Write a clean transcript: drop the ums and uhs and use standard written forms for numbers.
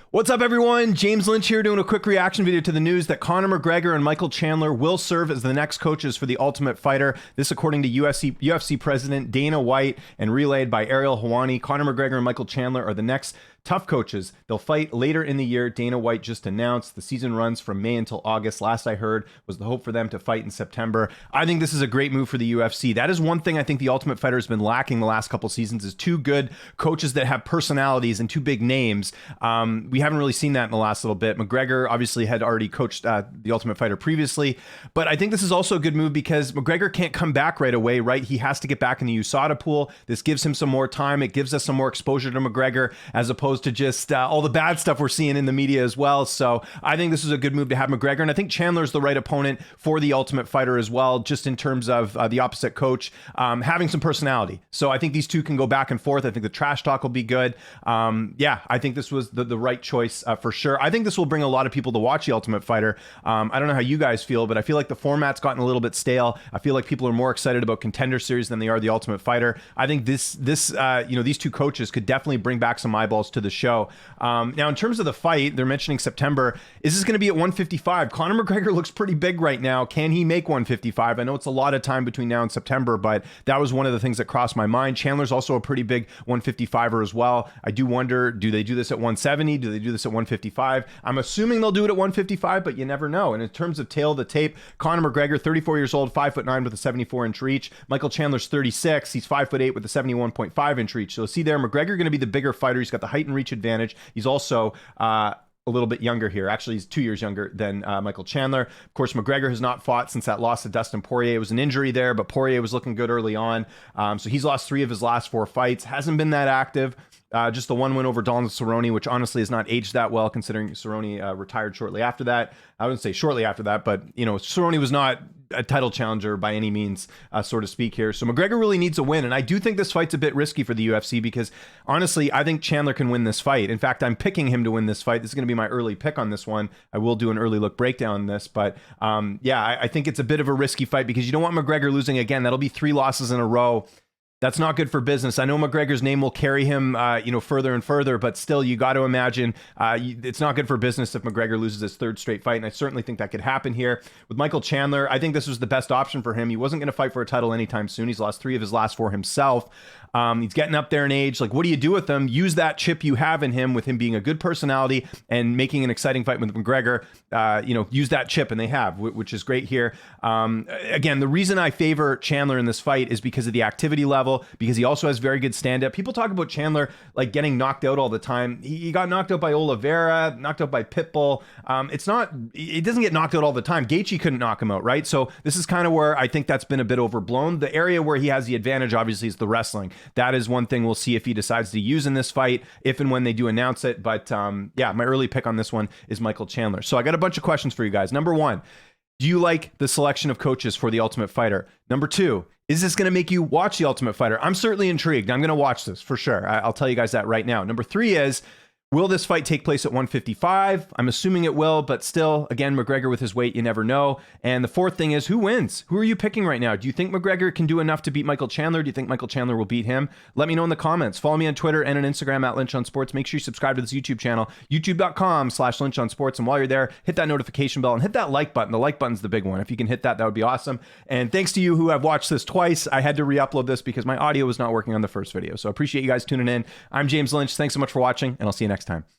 What's up, everyone? James Lynch here doing a quick reaction video to the news that Conor McGregor and Michael Chandler will serve as the next coaches for the Ultimate Fighter. This according to UFC president Dana White and relayed by Ariel Helwani. Conor McGregor and Michael Chandler are the next TUF Coaches. They'll fight later in the year. Dana White just announced the season runs from May until August. Last I heard was the hope for them to fight in September. I think this is a great move for the UFC. That is one thing I think the Ultimate Fighter has been lacking the last couple seasons is two good coaches that have personalities and two big names. We haven't really seen that in the last little bit. McGregor obviously had already coached the Ultimate Fighter previously, but I think this is also a good move because McGregor can't come back right away, right? He has to get back in the USADA pool. This gives him some more time. It gives us some more exposure to McGregor as opposed to just all the bad stuff we're seeing in the media as well. So I think this is a good move to have McGregor, and I think Chandler's the right opponent for the Ultimate Fighter as well, just in terms of the opposite coach having some personality. So I think these two can go back and forth. I think the trash talk will be good. Yeah, I think this was the right choice for sure. I think this will bring a lot of people to watch the Ultimate Fighter. I don't know how you guys feel, but I feel like the format's gotten a little bit stale. I feel like people are more excited about Contender Series than they are the Ultimate Fighter. I think these two coaches could definitely bring back some eyeballs to the show. Now, in terms of the fight, they're mentioning September. Is this going to be at 155? Conor McGregor looks pretty big right now. Can he make 155? I know it's a lot of time between now and September, but that was one of the things that crossed my mind. Chandler's also a pretty big 155er as well. I do wonder, do they do this at 170? Do they do this at 155? I'm assuming they'll do it at 155, but you never know. And in terms of tail of the tape, Conor McGregor, 34 years old, 5'9" with a 74-inch reach. Michael Chandler's 36. He's 5'8" with a 71.5-inch reach. So see there, McGregor going to be the bigger fighter. He's got the height and reach advantage. He's also a little bit younger here. Actually, he's 2 years younger than Michael Chandler. Of course, McGregor has not fought since that loss to Dustin Poirier. It was an injury there, but Poirier was looking good early on. So he's lost 3 of his last 4 fights. Hasn't been that active. Just the one win over Donald Cerrone, which honestly has not aged that well considering Cerrone retired shortly after that. I wouldn't say shortly after that, but, you know, Cerrone was not a title challenger by any means, so to speak here. So McGregor really needs a win, and I do think this fight's a bit risky for the UFC because, honestly, I think Chandler can win this fight. In fact, I'm picking him to win this fight. This is going to be my early pick on this one. I will do an early look breakdown on this, but yeah, I think it's a bit of a risky fight because you don't want McGregor losing again. That'll be 3 losses in a row. That's not good for business. I know McGregor's name will carry him, further and further, but still, you got to imagine it's not good for business if McGregor loses his 3rd straight fight, and I certainly think that could happen here. With Michael Chandler, I think this was the best option for him. He wasn't going to fight for a title anytime soon. He's lost 3 of his last 4 himself. He's getting up there in age. Like, what do you do with him? Use that chip you have in him with him being a good personality and making an exciting fight with McGregor. Use that chip, and they have, which is great here. Again, the reason I favor Chandler in this fight is because of the activity level, because he also has very good stand-up. People talk about Chandler like getting knocked out all the time. He got knocked out by Oliveira, knocked out by Pitbull. It doesn't get knocked out all the time. Gaethje couldn't knock him out, right? So this is kind of where I think that's been a bit overblown. The area where he has the advantage, obviously, is the wrestling. That is one thing we'll see if he decides to use in this fight, if and when they do announce it. But yeah, my early pick on this one is Michael Chandler. So I got a bunch of questions for you guys. Number 1, do you like the selection of coaches for the Ultimate Fighter? Number 2, is this going to make you watch the Ultimate Fighter? I'm certainly intrigued. I'm going to watch this for sure. I'll tell you guys that right now. Number 3 is, will this fight take place at 155? I'm assuming it will, but still, again, McGregor with his weight, you never know. And the 4th thing is, who wins? Who are you picking right now? Do you think McGregor can do enough to beat Michael Chandler? Do you think Michael Chandler will beat him? Let me know in the comments. Follow me on Twitter and on Instagram at Lynch on Sports. Make sure you subscribe to this YouTube channel, youtube.com/Lynch on Sports. And while you're there, hit that notification bell and hit that like button. The like button's the big one. If you can hit that, that would be awesome. And thanks to you who have watched this twice. I had to re-upload this because my audio was not working on the first video. So I appreciate you guys tuning in. I'm James Lynch. Thanks so much for watching, and I'll see you next time.